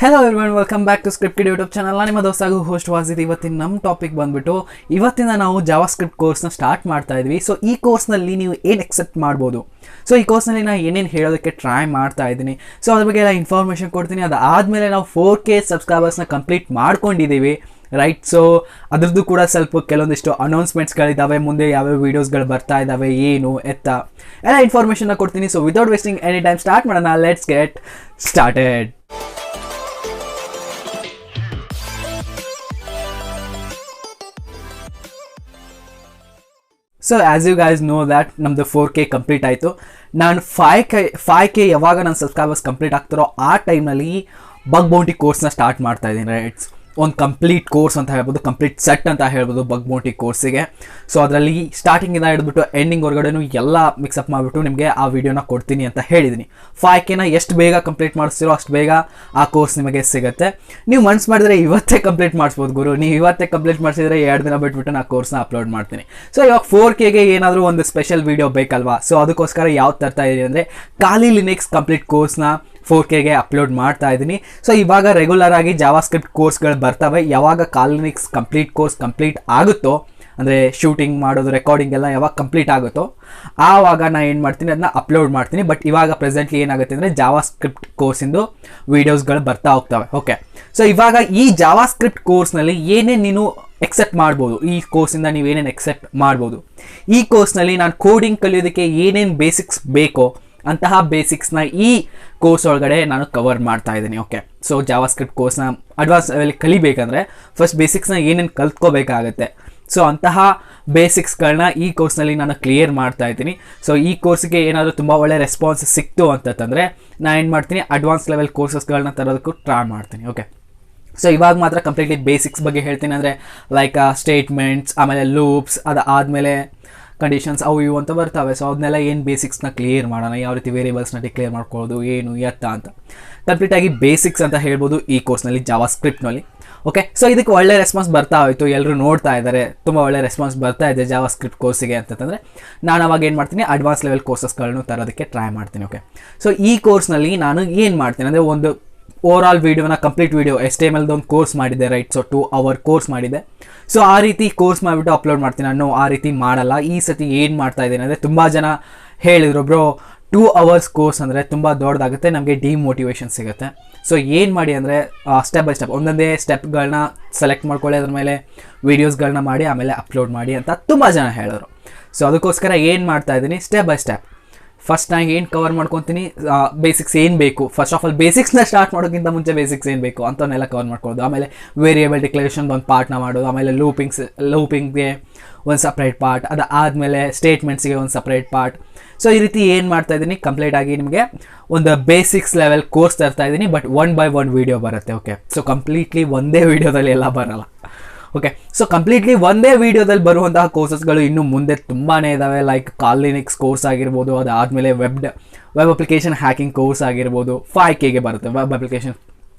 Hello everyone, welcome back to scripted YouTube channel. ನಿಮ್ಮ ದೋಸ್ತಾಗೂ host ವಾಸಿದ್. ಇವತ್ತಿನ ನಮ್ಮ ಟಾಪಿಕ್ ಬಂದ್ಬಿಟ್ಟು ಇವತ್ತಿನ ನಾವು ಜಾವಾ ಸ್ಕ್ರಿಪ್ಟ್ ಕೋರ್ಸ್ನ ಸ್ಟಾರ್ಟ್ ಮಾಡ್ತಾ ಇದ್ವಿ. ಸೊ ಈ ಕೋರ್ಸ್ನಲ್ಲಿ ನೀವು ಏನು ಎಕ್ಸೆಪ್ಟ್ ಮಾಡ್ಬೋದು, ಸೊ ಈ ಕೋರ್ಸ್ನಲ್ಲಿ ನಾನು ಏನೇನು ಹೇಳೋದಕ್ಕೆ ಟ್ರೈ ಮಾಡ್ತಾ ಇದ್ದೀನಿ, ಸೊ ಅದ್ರ ಬಗ್ಗೆ ಎಲ್ಲ ಇನ್ಫಾರ್ಮೇಷನ್ ಕೊಡ್ತೀನಿ. ಅದಾದಮೇಲೆ ನಾವು 4K ಸಬ್ಸ್ಕ್ರೈಬರ್ಸ್ನ ಕಂಪ್ಲೀಟ್ ಮಾಡ್ಕೊಂಡಿದ್ದೀವಿ, ರೈಟ್. ಸೊ ಅದ್ರದ್ದು ಕೂಡ ಸ್ವಲ್ಪ ಕೆಲವೊಂದಿಷ್ಟು ಅನೌನ್ಸ್ಮೆಂಟ್ಸ್ಗಳಿದ್ದಾವೆ, ಮುಂದೆ ಯಾವ್ಯಾವ ವೀಡಿಯೋಸ್ಗಳು ಬರ್ತಾ ಇದ್ದಾವೆ, ಏನು ಎತ್ತ ಎಲ್ಲ ಇನ್ಫಾರ್ಮೇಷನ್ನ ಕೊಡ್ತೀನಿ. So without wasting any time start ಮಾಡೋಣ. Let's get started. So as you guys know that ನಮ್ಮದು 4K ಕಂಪ್ಲೀಟ್ ಆಯಿತು. ನಾನು 5K ಯಾವಾಗ ನನ್ನ ಸಬ್ಸ್ಕ್ರೈಬರ್ಸ್ ಕಂಪ್ಲೀಟ್ ಆಗ್ತಾರೋ ಆ ಟೈಮ್ನಲ್ಲಿ ಬಗ್ ಬೌಂಟಿ ಕೋರ್ಸ್ನ ಸ್ಟಾರ್ಟ್ ಮಾಡ್ತಾ ಇದ್ದೀನಿ, ರೈಟ್ಸ್. ಒಂದು ಕಂಪ್ಲೀಟ್ ಕೋರ್ಸ್ ಅಂತ ಹೇಳ್ಬೋದು, ಕಂಪ್ಲೀಟ್ ಸೆಟ್ ಅಂತ ಹೇಳ್ಬೋದು ಬಗ್ ಬೌಂಟಿ ಕೋರ್ಸಿಗೆ. ಸೊ ಅದರಲ್ಲಿ ಸ್ಟಾರ್ಟಿಂಗಿಂದ ಹಿಡಿದ್ಬಿಟ್ಟು ಎಂಡಿಂಗ್ ಹೊರಗಡೆನೂ ಎಲ್ಲ ಮಿಕ್ಸಪ್ ಮಾಡಿಬಿಟ್ಟು ನಿಮಗೆ ಆ ವಿಡಿಯೋನ ಕೊಡ್ತೀನಿ ಅಂತ ಹೇಳಿದ್ದೀನಿ. 5Kನ ಎಷ್ಟು ಬೇಗ ಕಂಪ್ಲೀಟ್ ಮಾಡಿಸ್ತೀರೋ ಅಷ್ಟು ಬೇಗ ಆ ಕೋರ್ಸ್ ನಿಮಗೆ ಸಿಗುತ್ತೆ. ನೀವು ಮನ್ಸು ಮಾಡಿದ್ರೆ ಇವತ್ತೇ ಕಂಪ್ಲೀಟ್ ಮಾಡಿಸ್ಬೋದು ಗುರು. ನೀವು ಇವತ್ತೇ ಕಂಪ್ಲೀಟ್ ಮಾಡಿಸಿದ್ರೆ 2 ದಿನ ಬಿಟ್ಬಿಟ್ಟು ನಾನು ಕೋರ್ಸ್ನ ಅಪ್ಲೋಡ್ ಮಾಡ್ತೀನಿ. ಸೊ ಇವಾಗ 4Kಗೆ ಏನಾದರೂ ಒಂದು ಸ್ಪೆಷಲ್ ವೀಡಿಯೋ ಬೇಕಲ್ವಾ? ಸೊ ಅದಕ್ಕೋಸ್ಕರ ಯಾವ್ದು ತರ್ತಾ ಇದ್ದೀನಿ ಅಂದರೆ ಖಾಲಿ ಲಿನಕ್ಸ್ ಕಂಪ್ಲೀಟ್ ಕೋರ್ಸ್ನ 4Kಗೆ ಅಪ್ಲೋಡ್ ಮಾಡ್ತಾ ಇದ್ದೀನಿ. ಸೊ ಇವಾಗ ರೆಗ್ಯುಲರ್ ಆಗಿ ಜಾವಾ ಸ್ಕ್ರಿಪ್ಟ್ ಕೋರ್ಸ್ಗಳು ಬರ್ತವೆ. ಯಾವಾಗ ಕಾಲಿನಿಕ್ಸ್ ಕಂಪ್ಲೀಟ್ ಕೋರ್ಸ್ ಕಂಪ್ಲೀಟ್ ಆಗುತ್ತೋ, ಅಂದರೆ ಶೂಟಿಂಗ್ ಮಾಡೋದು, ರೆಕಾರ್ಡಿಂಗ್ ಎಲ್ಲ ಯಾವಾಗ ಕಂಪ್ಲೀಟ್ ಆಗುತ್ತೋ ಆವಾಗ ನಾನು ಏನು ಮಾಡ್ತೀನಿ, ಅದನ್ನ ಅಪ್ಲೋಡ್ ಮಾಡ್ತೀನಿ. ಬಟ್ ಇವಾಗ ಪ್ರೆಸೆಂಟ್ಲಿ ಏನಾಗುತ್ತೆ ಅಂದರೆ ಜಾವಾ ಸ್ಕ್ರಿಪ್ಟ್ ಕೋರ್ಸಿಂದು ವೀಡಿಯೋಸ್ಗಳು ಬರ್ತಾ ಹೋಗ್ತವೆ. ಓಕೆ, ಸೊ ಇವಾಗ ಈ ಜಾವಾ ಸ್ಕ್ರಿಪ್ಟ್ ಕೋರ್ಸ್ನಲ್ಲಿ ಏನೇನು ನೀನು ಎಕ್ಸೆಪ್ಟ್ ಮಾಡ್ಬೋದು, ಈ ಕೋರ್ಸಿಂದ ನೀವು ಏನೇನು ಎಕ್ಸೆಪ್ಟ್ ಮಾಡ್ಬೋದು, ಈ ಕೋರ್ಸ್ನಲ್ಲಿ ನಾನು ಕೋಡಿಂಗ್ ಕಲಿಯೋದಕ್ಕೆ ಏನೇನು ಬೇಸಿಕ್ಸ್ ಬೇಕೋ ಅಂತಹ ಬೇಸಿಕ್ಸ್ನ ಈ ಕೋರ್ಸ್ ಒಳಗಡೆ ನಾನು ಕವರ್ ಮಾಡ್ತಾ ಇದ್ದೀನಿ. ಓಕೆ, ಸೊ ಜಾವಾ ಸ್ಕ್ರಿಪ್ಟ್ ಕೋರ್ಸ್ನ ಅಡ್ವಾನ್ಸ್ ಲೆವೆಲ್ ಕಲಿಬೇಕಂದ್ರೆ ಫಸ್ಟ್ ಬೇಸಿಕ್ಸ್ನ ಏನೇನು ಕಲ್ತ್ಕೋಬೇಕಾಗತ್ತೆ. ಸೊ ಅಂತಹ ಬೇಸಿಕ್ಸ್ಗಳನ್ನ ಈ ಕೋರ್ಸ್ನಲ್ಲಿ ನಾನು ಕ್ಲಿಯರ್ ಮಾಡ್ತಾ ಇದ್ದೀನಿ. ಸೊ ಈ ಕೋರ್ಸ್ಗೆ ಏನಾದರೂ ತುಂಬ ಒಳ್ಳೆ ರೆಸ್ಪಾನ್ಸ್ ಸಿಕ್ತು ಅಂತಂದರೆ ನಾನು ಏನು ಮಾಡ್ತೀನಿ, ಅಡ್ವಾನ್ಸ್ ಲೆವೆಲ್ ಕೋರ್ಸಸ್ಗಳನ್ನ ತರೋದಕ್ಕೂ ಟ್ರೈ ಮಾಡ್ತೀನಿ. ಓಕೆ, ಸೊ ಇವಾಗ ಮಾತ್ರ ಕಂಪ್ಲೀಟ್ಲಿ ಬೇಸಿಕ್ಸ್ ಬಗ್ಗೆ ಹೇಳ್ತೀನಿ. ಅಂದರೆ ಲೈಕ್ ಸ್ಟೇಟ್ಮೆಂಟ್ಸ್, ಆಮೇಲೆ ಲೂಪ್ಸ್, ಅದಾದಮೇಲೆ ಕಂಡೀಷನ್ಸ್, ಅವು ಇವು ಅಂತ ಬರ್ತವೆ. ಸೊ ಅದನ್ನೆಲ್ಲ ಏನು ಬೇಸಿಕ್ಸ್ನ ಕ್ಲಿಯರ್ ಮಾಡೋಣ, ಯಾವ ರೀತಿ ವೇರಿಯಬಲ್ಸ್ನ ಡಿಕ್ಲೇರ್ ಮಾಡ್ಕೊಳ್ಳೋದು, ಏನು ಎತ್ತ ಅಂತ ಕಂಪ್ಲೀಟಾಗಿ ಬೇಸಿಕ್ಸ್ ಅಂತ ಹೇಳ್ಬೋದು ಈ ಕೋರ್ಸ್ನಲ್ಲಿ ಜಾವಾ ಸ್ಕ್ರಿಪ್ಟ್ನಲ್ಲಿ. ಓಕೆ, ಸೊ ಇದಕ್ಕೆ ಒಳ್ಳೆ ರೆಸ್ಪಾನ್ಸ್ ಬರ್ತಾ ಹೋಯಿತು, ಎಲ್ಲರೂ ನೋಡ್ತಾ ಇದ್ದಾರೆ, ತುಂಬ ಒಳ್ಳೆ ರೆಸ್ಪಾನ್ಸ್ ಬರ್ತಾ ಇದೆ ಜಾವಾ ಸ್ಕ್ರಿಪ್ಟ್ ಕೋರ್ಸಿಗೆ ಅಂತಂದರೆ ನಾನು ಅವಾಗ ಏನು ಮಾಡ್ತೀನಿ, ಅಡ್ವಾನ್ಸ್ ಲೆವೆಲ್ ಕೋರ್ಸಸ್ಗಳನ್ನು ತರೋದಕ್ಕೆ ಟ್ರೈ ಮಾಡ್ತೀನಿ. ಓಕೆ, ಸೊ ಈ ಕೋರ್ಸ್ನಲ್ಲಿ ನಾನು ಏನು ಮಾಡ್ತೀನಿ ಅಂದರೆ ಒಂದು ಓವರಾಲ್ ವೀಡಿಯೋನ ಕಂಪ್ಲೀಟ್ ವೀಡಿಯೋ HTML ಒಂದು ಕೋರ್ಸ್ ಮಾಡಿದ್ದೆ, ರೈಟ್. ಸೊ 2 hour ಕೋರ್ಸ್ ಮಾಡಿದ್ದೆ. ಸೊ ಆ ರೀತಿ ಕೋರ್ಸ್ ಮಾಡಿಬಿಟ್ಟು ಅಪ್ಲೋಡ್ ಮಾಡ್ತೀನಿ. ನಾನು ಆ ರೀತಿ ಮಾಡಲ್ಲ. ಈ ಸತಿ ಏನು ಮಾಡ್ತಾ ಇದ್ದೀನಿ ಅಂದರೆ, ತುಂಬ ಜನ ಹೇಳಿದರು, ಬ್ರೋ 2 hours ಕೋರ್ಸ್ ಅಂದರೆ ತುಂಬ ದೊಡ್ಡದಾಗುತ್ತೆ, ನಮಗೆ ಡಿಮೋಟಿವೇಶನ್ ಸಿಗುತ್ತೆ. ಸೊ ಏನು ಮಾಡಿ ಅಂದರೆ ಸ್ಟೆಪ್ ಬೈ ಸ್ಟೆಪ್ ಒಂದೊಂದೇ ಸ್ಟೆಪ್ಗಳನ್ನ ಸೆಲೆಕ್ಟ್ ಮಾಡ್ಕೊಳ್ಳಿ, ಅದ್ರ ಮೇಲೆ ವೀಡಿಯೋಸ್ಗಳನ್ನ ಮಾಡಿ ಆಮೇಲೆ ಅಪ್ಲೋಡ್ ಮಾಡಿ ಅಂತ ತುಂಬ ಜನ ಹೇಳಿದ್ರು. ಸೊ ಅದಕ್ಕೋಸ್ಕರ ಏನು ಮಾಡ್ತಾ ಇದ್ದೀನಿ, ಸ್ಟೆಪ್ ಬೈ ಸ್ಟೆಪ್ ಫಸ್ಟ್ ನಾನು ಏನು ಕವರ್ ಮಾಡ್ಕೊತೀನಿ, ಬೇಸಿಕ್ಸ್ ಏನು ಬೇಕು, ಫಸ್ಟ್ ಆಫ್ ಆಲ್ ಬೇಸಿಕ್ಸ್ನ ಸ್ಟಾರ್ಟ್ ಮಾಡೋಕ್ಕಿಂತ ಮುಂಚೆ ಬೇಸಿಕ್ಸ್ ಏನು ಬೇಕು ಅಂತವನ್ನೆಲ್ಲ ಕವರ್ ಮಾಡ್ಕೊಳ್ಳೋದು. ಆಮೇಲೆ ವೇರಿಯೇಬಲ್ ಡಿಕ್ಲರೇಷನ್ ಒಂದು ಪಾರ್ಟ್ನ ಮಾಡೋದು, ಆಮೇಲೆ ಲೂಪಿಂಗ್ಗೆ ಒಂದು ಸಪ್ರೇಟ್ ಪಾರ್ಟ್, ಅದಾದಮೇಲೆ ಸ್ಟೇಟ್ಮೆಂಟ್ಸ್ಗೆ ಒಂದು ಸಪ್ರೇಟ್ ಪಾರ್ಟ್. ಸೊ ಈ ರೀತಿ ಏನು ಮಾಡ್ತಾಯಿದ್ದೀನಿ, ಕಂಪ್ಲೀಟಾಗಿ ನಿಮಗೆ ಒಂದು ಬೇಸಿಕ್ಸ್ ಲೆವೆಲ್ ಕೋರ್ಸ್ ತರ್ತಾ ಇದ್ದೀನಿ. ಬಟ್ 1 by 1 ವೀಡಿಯೋ ಬರುತ್ತೆ. ಓಕೆ, ಸೊ ಕಂಪ್ಲೀಟ್ಲಿ ಒಂದೇ ವೀಡಿಯೋದಲ್ಲಿ ಎಲ್ಲ ಬರೋಲ್ಲ. ಓಕೆ, ಸೊ ಕಂಪ್ಲೀಟ್ಲಿ ಒಂದೇ ವೀಡಿಯೋದಲ್ಲಿ ಬರುವಂತಹ ಕೋರ್ಸಸ್ಗಳು ಇನ್ನು ಮುಂದೆ ತುಂಬಾ ಇದ್ದಾವೆ. ಲೈಕ್ ಕಾಲಿನಿಕ್ಸ್ ಕೋರ್ಸ್ ಆಗಿರ್ಬೋದು, ಅದಾದಮೇಲೆ ವೆಬ್ ಅಪ್ಲಿಕೇಶನ್ ಹ್ಯಾಕಿಂಗ್ ಕೋರ್ಸ್ ಆಗಿರ್ಬೋದು. 5Kಗೆ ಬರುತ್ತೆ ವೆಬ್ ಅಪ್ಲಿಕೇಶನ್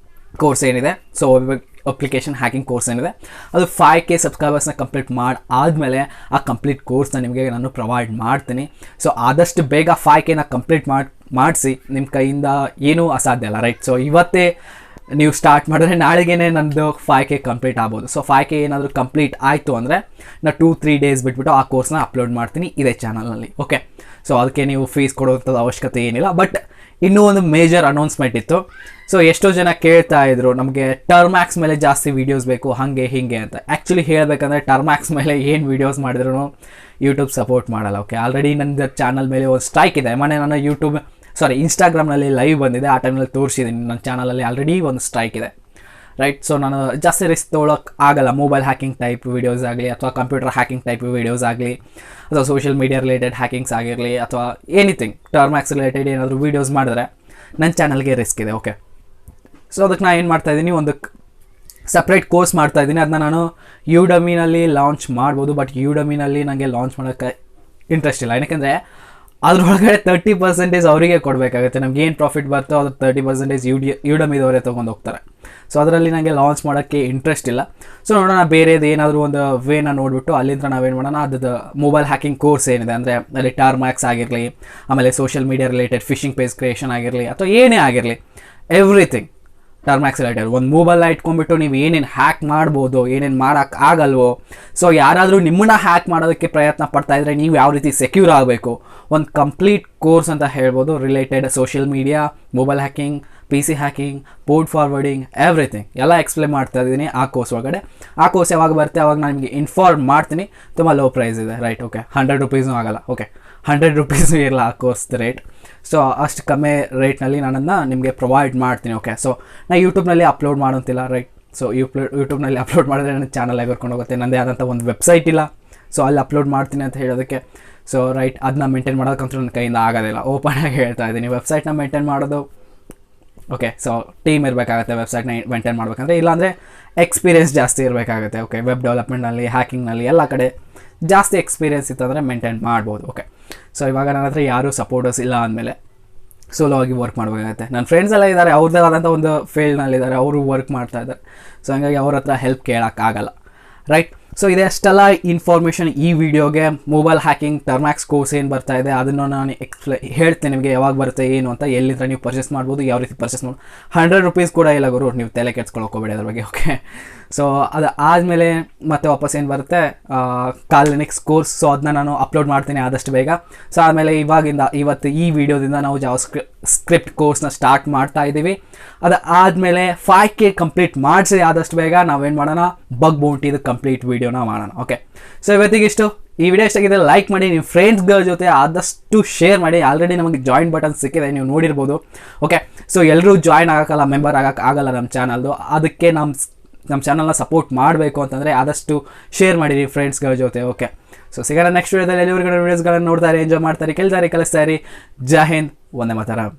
ಕೋರ್ಸ್ ಏನಿದೆ. So web application hacking course ಏನಿದೆ ಅದು 5K ಸಬ್ಸ್ಕ್ರೈಬರ್ಸ್ನ ಕಂಪ್ಲೀಟ್ ಆದಮೇಲೆ ಆ ಕಂಪ್ಲೀಟ್ ಕೋರ್ಸ್ನ ನಿಮಗೆ ನಾನು ಪ್ರೊವೈಡ್ ಮಾಡ್ತೀನಿ. ಸೊ ಆದಷ್ಟು ಬೇಗ 5Kನ ಕಂಪ್ಲೀಟ್ ಮಾಡಿಸಿ, ನಿಮ್ಮ ಕೈಯಿಂದ ಏನೂ ಅಸಾಧ್ಯ ಅಲ್ಲ, ರೈಟ್. ಸೊ ಇವತ್ತೇ ನೀವು ಸ್ಟಾರ್ಟ್ ಮಾಡಿದ್ರೆ ನಾಳೆಗೇ ನನ್ನದು 5K ಕಂಪ್ಲೀಟ್ ಆಗ್ಬೋದು. ಸೊ 5K ಏನಾದರೂ ಕಂಪ್ಲೀಟ್ ಆಯಿತು ಅಂದರೆ ನಾನು 2-3 days ಬಿಟ್ಬಿಟ್ಟು ಆ ಕೋರ್ಸ್ನ ಅಪ್ಲೋಡ್ ಮಾಡ್ತೀನಿ ಇದೇ ಚಾನಲ್ನಲ್ಲಿ. ಓಕೆ, ಸೊ ಅದಕ್ಕೆ ನೀವು ಫೀಸ್ ಕೊಡೋಂಥದ್ದು ಅವಶ್ಯಕತೆ ಏನಿಲ್ಲ. ಬಟ್ ಇನ್ನೂ ಒಂದು ಮೇಜರ್ ಅನೌನ್ಸ್ಮೆಂಟ್ ಇತ್ತು. ಸೊ ಎಷ್ಟೋ ಜನ ಕೇಳ್ತಾ ಇದ್ರು, ನಮಗೆ ಟರ್ಮ್ಯಾಕ್ಸ್ ಮೇಲೆ ಜಾಸ್ತಿ ವೀಡಿಯೋಸ್ ಬೇಕು, ಹಾಗೆ ಹೀಗೆ ಅಂತ. ಆ್ಯಕ್ಚುಲಿ ಹೇಳಬೇಕಂದ್ರೆ ಟರ್ಮ್ಯಾಕ್ಸ್ ಮೇಲೆ ಏನು ವೀಡಿಯೋಸ್ ಮಾಡಿದ್ರು ಯೂಟ್ಯೂಬ್ ಸಪೋರ್ಟ್ ಮಾಡಲ್ಲ. ಓಕೆ, ಆಲ್ರೆಡಿ ನನ್ನ ಚಾನಲ್ ಮೇಲೆ ಒಂದು ಸ್ಟ್ರೈಕ್ ಇದೆ. ಮೊನ್ನೆ ನಾನು ಇನ್ಸ್ಟಾಗ್ರಾಮ್ನಲ್ಲಿ ಲೈವ್ ಬಂದಿದೆ, ಆ ಟೈಮ್ನಲ್ಲಿ ತೋರಿಸಿದ್ದೀನಿ. ನನ್ನ ಚಾನಲಲ್ಲಿ ಆಲ್ರೆಡಿ ಒಂದು ಸ್ಟ್ರೈಕ್ ಇದೆ, ರೈಟ್. ಸೊ ನಾನು ಜಾಸ್ತಿ ರಿಸ್ಕ್ ತೊಗೊಳಕ್ಕೆ ಆಗಲ್ಲ. ಮೊಬೈಲ್ ಹ್ಯಾಕಿಂಗ್ ಟೈಪ್ ವೀಡಿಯೋಸ್ ಆಗಲಿ, ಅಥವಾ ಕಂಪ್ಯೂಟರ್ ಹ್ಯಾಕಿಂಗ್ ಟೈಪ್ ವೀಡಿಯೋಸ್ ಆಗಲಿ, ಅಥವಾ ಸೋಷಿಯಲ್ ಮೀಡಿಯಾ ರಿಲೇಟೆಡ್ ಹ್ಯಾಕಿಂಗ್ಸ್ ಆಗಿರಲಿ, ಅಥವಾ ಎನಿಥಿಂಗ್ ಟರ್ಮ್ಯಾಕ್ಸ್ ರಿಲೇಟೆಡ್ ಏನಾದರೂ ವೀಡಿಯೋಸ್ ಮಾಡಿದ್ರೆ ನನ್ನ ಚಾನಲ್ಗೆ ರಿಸ್ಕ್ ಇದೆ. ಓಕೆ, ಸೊ ಅದಕ್ಕೆ ನಾನು ಏನು ಮಾಡ್ತಾಯಿದ್ದೀನಿ, ಒಂದು ಸಪ್ರೇಟ್ ಕೋರ್ಸ್ ಮಾಡ್ತಾಯಿದ್ದೀನಿ. ಅದನ್ನ ನಾನು ಯುಡಮಿನಲ್ಲಿ ಲಾಂಚ್ ಮಾಡ್ಬೋದು. ಬಟ್ ಯುಡಮಿನಲ್ಲಿ ನನಗೆ ಲಾಂಚ್ ಮಾಡೋಕ್ಕೆ ಇಂಟ್ರೆಸ್ಟ್ ಇಲ್ಲ. ಏನಕ್ಕೆ ಅದ್ರೊಳಗಡೆ 30% ಅವರಿಗೆ ಕೊಡಬೇಕಾಗುತ್ತೆ. ನಮ್ಗೆ ಏನು ಪ್ರಾಫಿಟ್ ಬರ್ತೋ ಅದ್ರ 30% ಯುಡಮಿದವರೇ ತೊಗೊಂಡು ಹೋಗ್ತಾರೆ. ಸೊ ಅದರಲ್ಲಿ ನನಗೆ ಲಾಂಚ್ ಮಾಡೋಕ್ಕೆ ಇಂಟ್ರೆಸ್ಟ್ ಇಲ್ಲ. ಸೊ ನೋಡೋಣ, ಬೇರೆದು ಏನಾದರೂ ಒಂದು ವೇನ ನೋಡಿಬಿಟ್ಟು ಅಲ್ಲಿಂದ ನಾವೇನು ಮಾಡೋಣ, ಅದು ಮೊಬೈಲ್ ಹ್ಯಾಕಿಂಗ್ ಕೋರ್ಸ್ ಏನಿದೆ ಅಂದರೆ ಅಲ್ಲಿ ಟರ್ಮ್ಯಾಕ್ಸ್ ಆಗಿರಲಿ, ಆಮೇಲೆ social media related phishing page creation ಆಗಿರಲಿ, ಅಥವಾ ಏನೇ ಆಗಿರಲಿ, ಎವ್ರಿಥಿಂಗ್ ಟರ್ಮ್ಯಾಕ್ಸ್ ರಿಲೇಟೆಡ್. ಒಂದು ಮೊಬೈಲ್ನ ಇಟ್ಕೊಂಡ್ಬಿಟ್ಟು ನೀವು ಏನೇನು ಹ್ಯಾಕ್ ಮಾಡ್ಬೋದು, ಏನೇನು ಮಾಡೋಕ್ಕೆ ಆಗಲ್ವೋ, ಸೊ ಯಾರಾದರೂ ನಿಮ್ಮನ್ನ ಹ್ಯಾಕ್ ಮಾಡೋದಕ್ಕೆ ಪ್ರಯತ್ನ ಪಡ್ತಾ ಇದ್ದರೆ ನೀವು ಯಾವ ರೀತಿ ಸೆಕ್ಯೂರ್ ಆಗಬೇಕು, ಒಂದು ಕಂಪ್ಲೀಟ್ ಕೋರ್ಸ್ ಅಂತ ಹೇಳ್ಬೋದು related social media, mobile hacking, PC hacking, port forwarding, everything ಎಲ್ಲ ಎಕ್ಸ್ಪ್ಲೇನ್ ಮಾಡ್ತಾ ಇದ್ದೀನಿ ಆ ಕೋರ್ಸ್ ಒಳಗಡೆ. ಆ ಕೋರ್ಸ್ ಯಾವಾಗ ಬರುತ್ತೆ ಅವಾಗ ನಾನು ನಿಮಗೆ ಇನ್ಫಾರ್ಮ್ ಮಾಡ್ತೀನಿ. ತುಂಬ ಲೋ ಪ್ರೈಸ್ ಇದೆ, ರೈಟ್? ಓಕೆ, 100 ರೂಪೀಸೂ ಆಗಲ್ಲ. ಓಕೆ, 100 ರೂಪೀಸು ಇರಲ್ಲ ಆ ಕೋರ್ಸ್ ರೇಟ್. ಸೊ ಅಷ್ಟು ಕಮ್ಮಿ ರೇಟ್ನಲ್ಲಿ ನಾನನ್ನು ನಿಮಗೆ ಪ್ರೊವೈಡ್ ಮಾಡ್ತೀನಿ. ಓಕೆ, ಸೊ ನಾನು ಯೂಟ್ಯೂಬ್ನಲ್ಲಿ ಅಪ್ಲೋಡ್ ಮಾಡೋಂತಿಲ್ಲ, ರೈಟ್? ಸೊ ಯೂಟ್ಯೂಬ್ನಲ್ಲಿ ಅಪ್ಲೋಡ್ ಮಾಡಿದ್ರೆ ನನ್ನ ಚಾನಲ್ ಕರ್ಕೊಂಡು ಹೋಗುತ್ತೆ. ನನ್ನದೇ ಆದಂಥ ಒಂದು ವೆಬ್ಸೈಟ್ ಇಲ್ಲ, ಸೊ ಅಲ್ಲಿ ಅಪ್ಲೋಡ್ ಮಾಡ್ತೀನಿ ಅಂತ ಹೇಳೋದಕ್ಕೆ. ಸೊ ರೈಟ್, ಅದನ್ನ ಮೇಂಟೈನ್ ಮಾಡೋದಕ್ಕಂತೂ ನನ್ನ ಕೈಯಿಂದ ಆಗೋದಿಲ್ಲ. ಓಪನ್ ಆಗಿ ಹೇಳ್ತಾ ಇದ್ದೀನಿ, ವೆಬ್ಸೈಟ್ನ ಮೇಂಟೈನ್ ಮಾಡೋದು ಓಕೆ, ಸೊ ಟೀಮ್ ಇರಬೇಕಾಗುತ್ತೆ ವೆಬ್ಸೈಟ್ನ ಮೇಂಟೈನ್ ಮಾಡಬೇಕಂದ್ರೆ, ಇಲ್ಲಾಂದರೆ ಎಕ್ಸ್ಪೀರಿಯೆನ್ಸ್ ಜಾಸ್ತಿ ಇರಬೇಕಾಗುತ್ತೆ. ಓಕೆ, ವೆಬ್ ಡೆವಲಪ್ಮೆಂಟ್ನಲ್ಲಿ, ಹ್ಯಾಕಿಂಗ್ನಲ್ಲಿ ಎಲ್ಲ ಕಡೆ ಜಾಸ್ತಿ ಎಕ್ಸ್ಪೀರಿಯೆನ್ಸ್ ಇತ್ತಂದರೆ ಮೇಂಟೈನ್ ಮಾಡ್ಬೋದು. ಓಕೆ, ಸೊ ಇವಾಗ ನನ್ನ ಹತ್ರ ಯಾರೂ ಸಪೋರ್ಟರ್ಸ್ ಇಲ್ಲ ಅಂದಮೇಲೆ ಸೋಲೋ ಆಗಿ ವರ್ಕ್ ಮಾಡಬೇಕಾಗುತ್ತೆ. ನನ್ನ ಫ್ರೆಂಡ್ಸ್ ಎಲ್ಲ ಇದ್ದಾರೆ, ಅವ್ರದ್ದೇ ಆದಂಥ ಒಂದು ಫೀಲ್ಡ್ನಲ್ಲಿದ್ದಾರೆ, ಅವರು ವರ್ಕ್ ಮಾಡ್ತಾ ಇದ್ದಾರೆ. ಸೊ ಹಂಗಾಗಿ ಅವ್ರ ಹತ್ರ ಹೆಲ್ಪ್ ಕೇಳೋಕ್ಕಾಗಲ್ಲ, ರೈಟ್? ಸೊ ಇದೆಷ್ಟೆಲ್ಲ ಇನ್ಫಾರ್ಮೇಷನ್ ಈ ವಿಡಿಯೋಗೆ. ಮೊಬೈಲ್ ಹ್ಯಾಕಿಂಗ್ ಟರ್ಮ್ಯಾಕ್ಸ್ ಕೋರ್ಸ್ ಏನು ಬರ್ತಾ ಇದೆ ಅದನ್ನು ನಾನು ಹೇಳ್ತೇನೆ ನಿಮಗೆ, ಯಾವಾಗ ಬರುತ್ತೆ ಏನು ಅಂತ, ಎಲ್ಲಿಂದ ನೀವು ಪರ್ಚೇಸ್ ಮಾಡ್ಬೋದು, ಯಾವ ರೀತಿ ಪರ್ಚೇಸ್ ಮಾಡ್ಬೋದು. 100 ರೂಪೀಸ್ ಕೂಡ ಇಲ್ಲ ಗುರು, ನೀವು ತಲೆ ಕೆಡ್ಸ್ಕೊಳಕೋಬೇಡಿ ಅದ್ರ ಬಗ್ಗೆ. ಓಕೆ, ಸೊ ಅದು ಆದಮೇಲೆ ಮತ್ತೆ ವಾಪಸ್ ಏನು ಬರುತ್ತೆ, ಕಾಲ್ ಲಿನಕ್ಸ್ ಕೋರ್ಸ್. ಸೊ ಅದನ್ನ ನಾನು ಅಪ್ಲೋಡ್ ಮಾಡ್ತೀನಿ ಆದಷ್ಟು ಬೇಗ. ಸೊ ಆದಮೇಲೆ ಇವತ್ತು ಈ ವಿಡಿಯೋದಿಂದ ನಾವು ಜಾವಾ ಸ್ಕ್ರಿಪ್ಟ್ ಕೋರ್ಸ್ನ ಸ್ಟಾರ್ಟ್ ಮಾಡ್ತಾ ಇದ್ದೀವಿ. ಅದಾದಮೇಲೆ 5K ಕಂಪ್ಲೀಟ್ ಮಾಡಿಸಿ ಆದಷ್ಟು ಬೇಗ ನಾವೇನು ಮಾಡೋಣ, ಬಗ್ ಬೌಂಟಿದು ಕಂಪ್ಲೀಟ್ ವೀಡಿಯೋನ ಮಾಡೋಣ. ಓಕೆ, ಸೊ ಇವತ್ತಿಗಿಷ್ಟು. ಈ ವಿಡಿಯೋ ಎಷ್ಟಾಗಿದೆ ಲೈಕ್ ಮಾಡಿ, ನಿಮ್ಮ ಫ್ರೆಂಡ್ಸ್ಗಳ ಜೊತೆ ಆದಷ್ಟು ಶೇರ್ ಮಾಡಿ. ಆಲ್ರೆಡಿ ನಮಗೆ ಜಾಯಿನ್ ಬಟನ್ ಸಿಕ್ಕಿದೆ, ನೀವು ನೋಡಿರ್ಬೋದು. ಓಕೆ, ಸೊ ಎಲ್ಲರೂ ಜಾಯಿನ್ ಆಗೋಕ್ಕಲ್ಲ, ಮೆಂಬರ್ ಆಗೋಕ್ಕಾಗಲ್ಲ ನಮ್ಮ ಚಾನಲ್ದು. ಅದಕ್ಕೆ ನಮ್ಮ ಚಾನಲ್ನ ಸಪೋರ್ಟ್ ಮಾಡಬೇಕು ಅಂತಂದರೆ ಆದಷ್ಟು ಶೇರ್ ಮಾಡಿರಿ ಫ್ರೆಂಡ್ಸ್ಗಳ ಜೊತೆ. ಓಕೆ, ಸೊ ಸಿಗೋಣ ನೆಕ್ಸ್ಟ್ ವಿಡಿಯೋದಲ್ಲಿ. ಎಲ್ಲರಿಗೂ ವೀಡಿಯೋಸ್ಗಳನ್ನು ನೋಡ್ತಾರೆ, ಎಂಜಾಯ್ ಮಾಡ್ತಾರೆ, ಕೇಳ್ತಾರೆ, ಕಲಿಸ್ತಾರೆ. ಜೈ ಹಿಂದ್, ವಂದೇ ಮಾತರಂ.